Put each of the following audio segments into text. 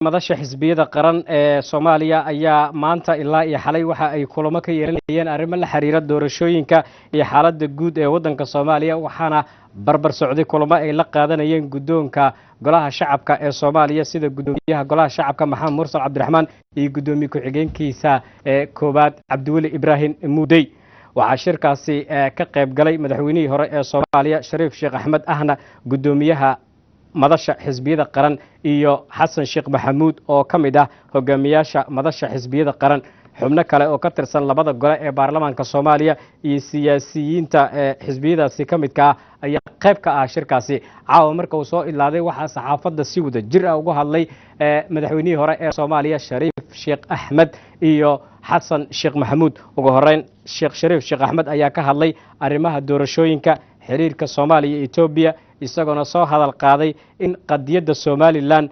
madasha xisbiyada qaran ee Soomaaliya ayaa maanta ilaa iyo xalay waxa ay kulamo ka yeelanayeen arrimo la xiriira doorashooyinka iyo xaaladda guud ee waddanka Soomaaliya waxaana barbar socday kulamo ay la qaadanayeen guddoonka golaha shacabka ee Soomaaliya sida guddoomiyaha golaha shacabka Maxamed Mursal Cabdiraxmaan iyo guddoomiye ku-xigeenkiisa koobaad Cabdiweli Ibraahim Muudey waxaa shirkaasi ka qayb galay madaxweynihii hore ee Soomaaliya Shariif Sheekh Axmed ahna guddoomiyaha madasha xisbiyada qaran iyo Xasan Sheekh Maxamuud oo ka mid ah hogaamiyaasha madasha xisbiyada qaran xubno kale oo ka tirsan labada gole ee baarlamaanka Soomaaliya iyo siyaasiyiinta xisbiyadaasi ka midka ah ayaa qayb ka ah shirkaasi caawa marka uu soo ilaaday waxa saxaafadda si wada jir ah uga hadlay madaxweynihii hore ee Soomaaliya Shariif Sheekh Axmed iyo Xasan Sheekh Maxamuud ugu horeyn Shariif Sheekh Axmed ayaa ka hadlay arrimaha doorashooyinka xiriirka Soomaaliya iyo Itoobiya isagoo soo hadal qaaday in qadiyadda Somaliland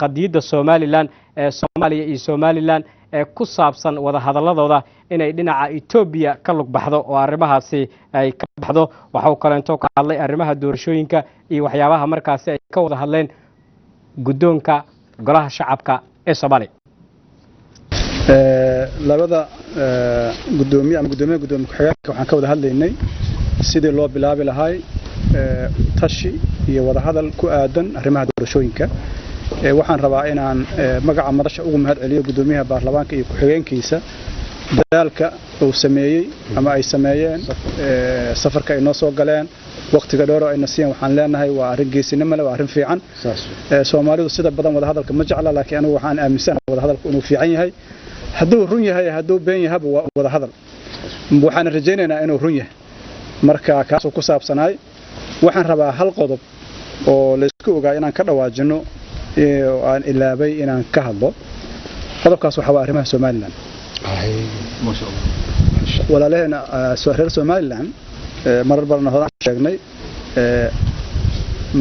qadiyadda Somaliland Soomaaliya iyo Somaliland ku saabsan wada hadaladooda inay dhinaca Itoobiya ka lug baxdo oo arrimahaasi ay ka baxdo waxa uu kaleento ka hadlay arrimaha doorashooyinka iyo waxyaabaha markaasi ay ka wada hadleen guddoonka golaha shacabka ee Soomaaliya labada gudoomiye ku-xigeenka waxaan ka wada hadlaynay sidii loo bilaabi lahay tashi iyo wada hadal ku aadan arrimaha doorashooyinka waxaan rabaa inaan magaca madasha ugu mahad celiyo gudoomiyaha baarlamaanka iyo ku-xigeenkiisa dadaalka uu sameeyay ama ay sameeyeen safarka ay noo soo galeen waqtiga dheer oo ay nasiin waxaan leenahay waa arrin geesinimo leh waa arrin fiican Soomaalidu sida badan wada hadalka ma jecla laakiin anigu waxaan aaminsanahay wada hadalku inuu fiican yahay hadduu run yahay hadduu been yahay waa wada hadal waxaan rajaynaynaa inuu run yahay marka kaas ku saabsanaay waxaan rabaa hal qodob oo la isku ogaa inaan ka dhawaajino oo aan ilaabay inaan ka hadlo qodobkaas waxa waa arrimaha Somaliland ma sha Allah walaalahena reer Somaliland marar badan hore sheegnay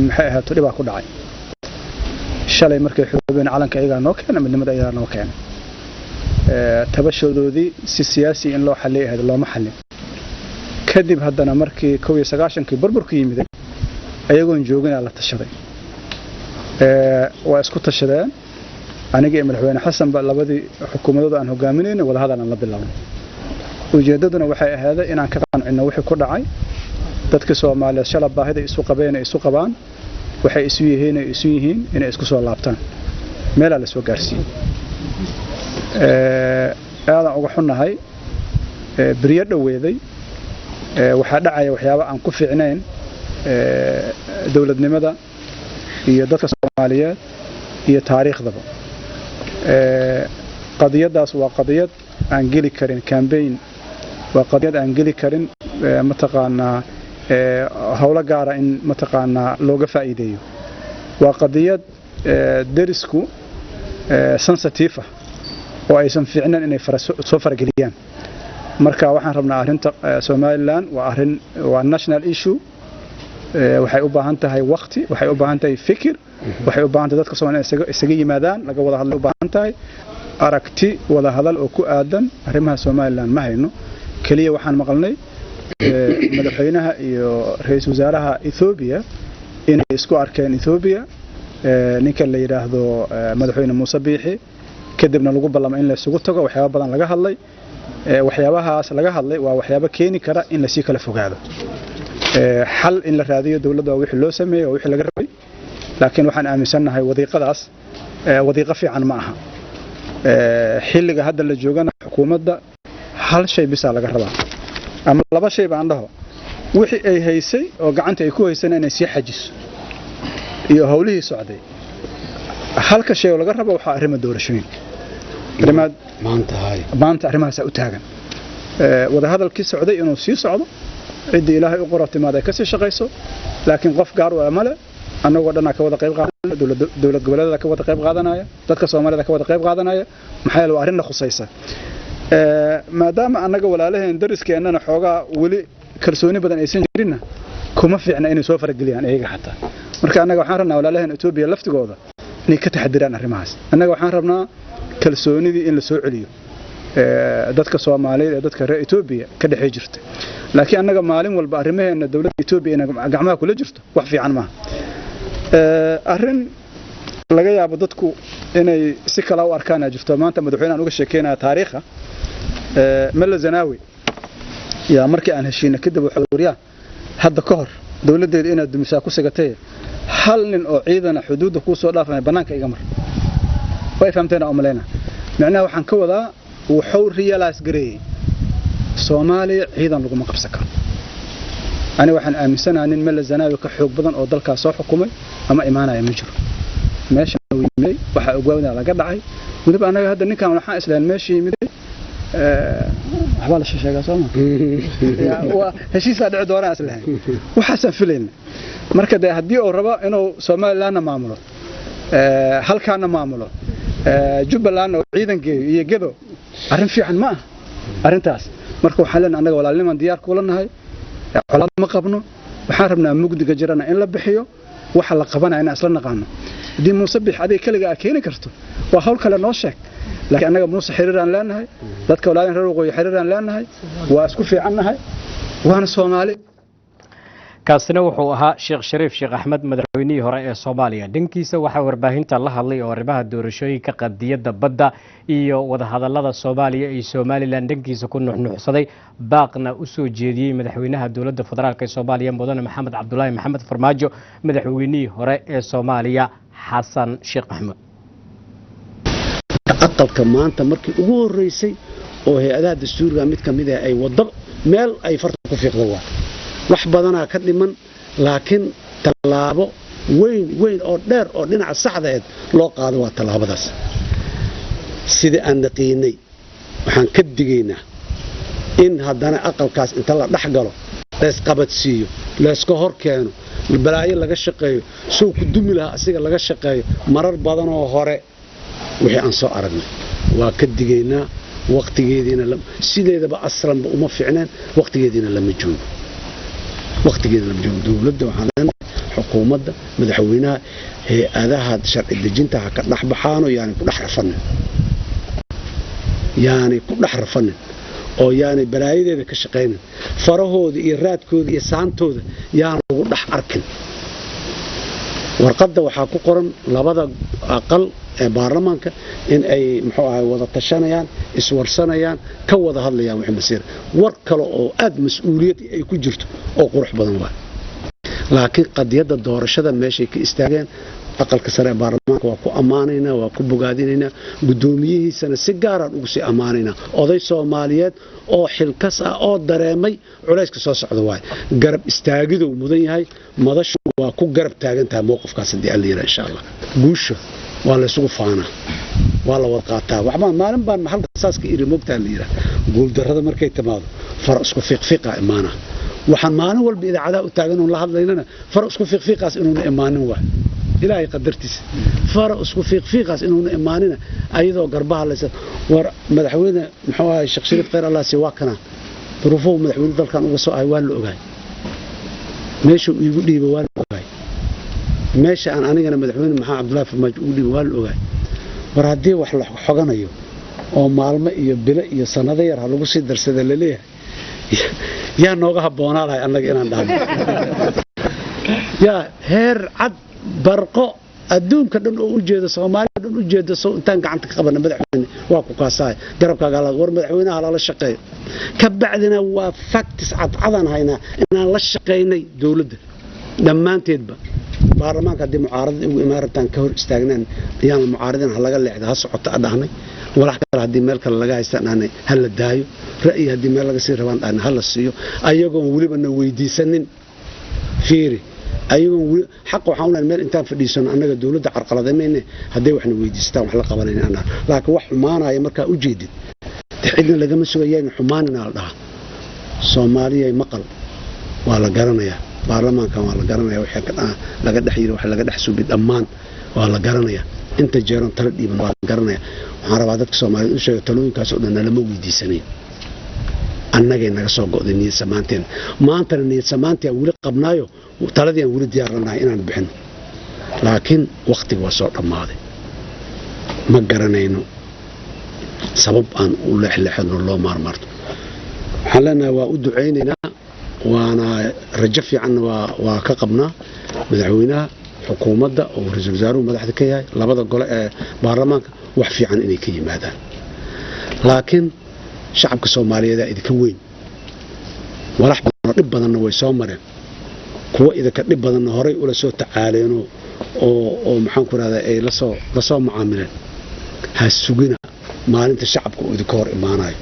maxay ahayd dhibaa ku dhacay shalay markay xoogeen calanka ayaga noo keenay midnimada ayaga noo keenay tabashadoodii si siyaasi in loo xalleeyo looma xallin kadib haddana markii 1990kii burburku yimid ayagoon joogin la tashaday waa isku tashadeen aniga iyo madaxweyne Xasan ba labadii xukuumadooda aan hogaaminayna wada hadal aan la bilaabnay ujeedaduna waxay ahayd inaan ka qancino wixii ku dhacay dadka Soomaaliyeed shala baahida isu qabaan waxay isu yihiin inay isku soo laabtaan meel la soo gaarsiin aadan uga xunahay bariya dhaweeday waxa dhacay waxyaabo aan ku fiicnayn dawladnimada iyo dadka Soomaaliyeed iyo taariikhdaba qadiyadaas waa qadiyad aan gali karin campaign waa qadiyad aan gali karin mataqaana hawla gaara in mataqaana looga faa'iideeyo waa qadiyad derisku sensitive oo aysan fiicnayn inay soo farageliyaan marka waxaan rabnaa arrinta Somaliland waa national issue waxay u baahan tahay waqti waxay u baahan tahay fikir waxay u baahan tahay dadka Soomaaliyeed isaga yimaadaan laga wada hadlo u baahan tahay aragti wada hadal oo ku aadan arrimaha Somaliland ma hayno kaliya waxaan maqalnay madaxweynaha iyo ra'iisul wasaaraha Ethiopia inay isku arkeen Ethiopia ninka la yiraahdo madaxweyne Muuse Biixi kadibna lagu ballamay in la isugu tago waxyaabo badan laga hadlay waxyaabahaas laga hadlay waa waxyaabo keeni kara in la sii kala fogaado xal in la raadiyo dawladda wixii loo sameeyo wixii laga rabay laakiin waxaan aaminsanahay wadiiqadaas wadiiqo fiican ma aha xilliga hadda la joogana xukuumadda hal shay bisa laga rabaa ama laba shay baan dhaho wixii ay haysay oo gacanta ay ku haysana inay sii xajiso iyo hawlihii socday halka shay oo laga rabo waxa arrimo doorashooyinka maanta arrimahaas u taagan wada hadalkii socday inuu sii socdo cidii Ilaahay u qoray timaad ay ka sii shaqeyso laakiin qof gaar ah male annagoo dhan ka wada qayb qaadanaya dawlad goboleedada ka wada qayb qaadanaya dadka Soomaalida ka wada qayb qaadanaya maxay loo arrin khusaysa maadaama annaga walaalaheen dariskeenana xoogaa wali kalsooni badan aysan jirin kuma fiicna inay soo farageliyaan ayaga xataa marka annaga waxaan rabnaa walaalaheen Itoobiya laftigooda inay ka taxadiraan arrimahaas annaga waxaan rabnaa kalsoonidii in la soo celiyo dadka Soomaaliyeed ee dadka reer Itoobiya ka dhaxay jirta laakiin annaga maalin walba arrimaheena dawladda Itoobiya inay gacmaha kula jirto wax fiican ma arrin laga yaabo dadku inay si kala u arkaan jirto maanta madaxweynahan uga sheekeynaa taariikha Malla Zanaawi yaa markii aan heshiina kadib waxa wariyaa hadda ka hor dawladeedu inay dumisaa ku sigatay hal nin oo ciidan xuduudda ku soo dhaafay banaanka iga mar way fahamteen oo maleena macnaheedu waxaan ka wadaa wuxuu realize gareeyay Soomaaliya ciidan lagu ma qabsan karo ani waxaan aaminsanahay in Malla Zanaawi ka xoog badan oo dalka soo xukumay ama imaanaya ma jiro meesha uu yimid waxa ugu weyn laga dhacay waliba anaga hadda ninkan waxaan islaan meesha yimid waxba la sheegaa Soomaaliya waa heshiisa dhici doona islahay waxaan filayna marka hadii uu rabo inuu Soomaaliland maamulo halkaana maamulo Jubbaland oo ciidankeeyo iyo gedo arrin fiican ma aha arrintaas marka waxaan leenahay anaga walaalniman diyaar ku leenahay colaad ma qabno waxaan rabnaa mugdiga jirana in la bixiyo waxa la qabanayna isla naqaano hadii Muuse bix aday kaliya keeni karto waa hawl kale noo sheeg laakiin anaga Muuse xiriiraan leenahay dadka walaalin reer waqooyi xiriiraan leenahay waa isku fiicannahay waana Soomaali kaasina wuxuu ahaa Sheekh Shariif Sheekh Axmed madaxweynihii hore ee Soomaaliya dhankiisa waxa warbaahinta la hadlay oo arrimaha doorashooyinka qadiyada badda iyo wada hadallada Soomaaliya iyo Somaliland dhankiisa ku nuxnuxsaday baaqna u soo jeediyay madaxweynaha dawladda federaalka ee Soomaaliya mudane Maxamed Cabdullaahi Maxamed Farmaajo madaxweynihii hore ee Soomaaliya Xasan Sheekh Axmed aqalka maanta markii ugu horeysay oo hay'adaha dastuuriga mid kamid ah ay wado meel ay farta ku fiiqdo wax badana ka dhiman laakiin talaabo weyn oo dheer oo dhinaca saxdeed loo qaado waa talaabadaas sida aan naqiinay waxaan ka digaynaa in haddana aqalkaas inta la dhaxgalo lees qabadsiiyo lees ka hor keeno balaayo laga shaqeeyo soo ku dumi lahaa asiga laga shaqeeyo marar badan oo hore wixii aan soo aragnay waa ka digaynaa waqtigeedina sideedaba aslanba uma fiicneen waqtigeedina lama joogo dawladda waxaan leenahay xukuumadda madaxweynaha hay'adaha sharci dejinta ka dhaxbaxaano yaani ku dhaxrafanin oo yaani balaayadeeda ka shaqeynin farahooda iyo raadkooda iyo saantooda yaan lagu dhax arkin warqadda waxaa ku qoran labada aqal ee baarlamaanka in ay wada tashanayaan iswarsanayaan ka wada hadlayaan wixii masiir war kale oo aad mas'uuliyad ay ku jirto oo qurux badan waa laakiin qadiyada doorashada meeshay ka istaageen aqalka sare ee baarlamaanka waa ku amaanaynaa waa ku bogaadinaynaa gudoomiyihiisana si gaar ah ugu sii amaanaynaa oday Soomaaliyeed oo xilkas ah oo dareemay culayska soo socda waay garab istaagidu mudan yahay madashu waa ku garab taagantahay mowqifkaas hadii alla yiraahdo insha Allah guusha waa la isugu faanaa waa la wada qaataa waxba maalin baan maxalka asaaska iri moogtaa la yiraahdo guul darrada markay timaado far isku fiiqa imaana waxaan maalin walba idaacadaha u taagan oo la hadlaynana far isku fiiqaas inuu imaanin waa ilaahay qadartiisa far isku fiiqaas inuu imaanina ayadoo garbaha la war madaxweyne muxuu ahaa Sheekh Shariif Khayr Allah si waa kana duruufo madaxweyne dalkan uga soo ay waa la ogaay meesha igu dhiibo waa la ogaay meesha aan anigana madaxweyne Maxamed Cabdullaahi Farmaajo ugu dhiibo waa la ogaay war haddii wax la xoganayo oo maalmo iyo bilo iyo sanado yar lagu sii darsada la leeyahay yaa nooga habboonaa lahay annaga inaan dhahno yaa heer cad barqo adduunka dhan oo u jeeda Soomaaliya dhan u jeeda soo intaan gacanta ka qabana madaxweyne waa ku kaasaay garabkaaga la war madaxweynaha la shaqeeyo ka bacdina waa facts cadcadan hayna inaan la shaqeynay dawladda dhammaanteedba baarlamaanka hadii mucaaradada ugu imaarataan ka hor istaagnaan ayaan mucaaradina laga leexday ha socota adhahnay walax kale hadii meel kale laga haystaan hal la daayo ra'yi hadii meel laga sii rabaan aan hal la siiyo ayagoo waliba na weydiisanin fiiri ayagoon xaq waxaan u leeyahay meel intaan fadhiisano annaga dawladda carqaladeeyna hadii waxna weydiistaan wax la qabanayna anna laakiin wax xumaanaya marka u jeedid cidna lagama sugayeen xumaanina la dhaha Soomaaliya maqal waa la garanayaa baarlamaanka waa la garanayaa wixii ka laga dhaxyiro wax laga dhaxsuubid dhammaan waa la garanayaa inta jeeran tala dhiiban waa la garanayaa waxaan rabaa dadka Soomaaliyeed u sheego talooyinkaas oo dhan lama weydiisanin annaga naga soo go'day niyad samaanteen maanta niyad samaanteen wali qabnaayo taladii aan wali diyaaranahay inaan bixino laakiin waqtiga waa soo dhamaaday ma garanayno sabab aan u leexleexno loo maarmarto waxaan leenahay waa u duceynaynaa waana rajo fiican waa ka qabnaa madaxweynaha xukuumadda oo ra'iisul wasaaruhu madaxda ka yahay labada gole ee baarlamaanka wax fiican inay ka yimaadaan laakiin shacabka Soomaaliyeed idinka weyn walax badan dhib badanna way soo mareen kuwa idinka dhib badanna horay ula soo tacaaleen oo maxaan ku raadayay ay la soo macaamileen ha sugina maalinta shacabka uu idinka hor imaanayo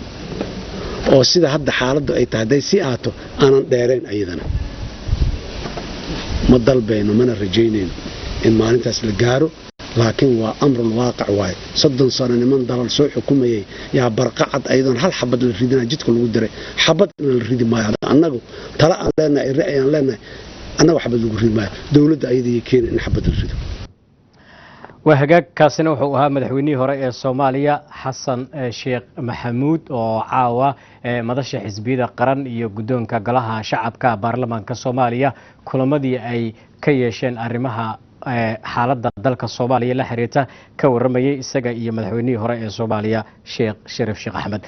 oo sida hadda xaaladdu ay tahay si aato aanan dheereen ayadana ma dalbayno mana rajaynayno in maalintaas la gaaro laakiin waa amrul waaqic waay 30 sano niman dalal soo xukumayay yaa barqacad aydan hal xabad la ridina jidka lagu diray xabad in la ridi maayo annagu tala aan leenahay ra'ayaan leenahay annagu xabad lagu ridi maayo dawladda ayadii keenay in xabad la rido وهجاك كاسنا وحوها مدحوني هراء الصومالية حسن شيخ محمود وعاوة مدرسة حزبية قرن يقدون كجلها شعب كبرلمان كصوماليا كل مدي أي كيشين أرمها حالة ذلك الصومالية لحريته كورمية السجا مدحوني هراء الصومالية شيخ شريف شيخ أحمد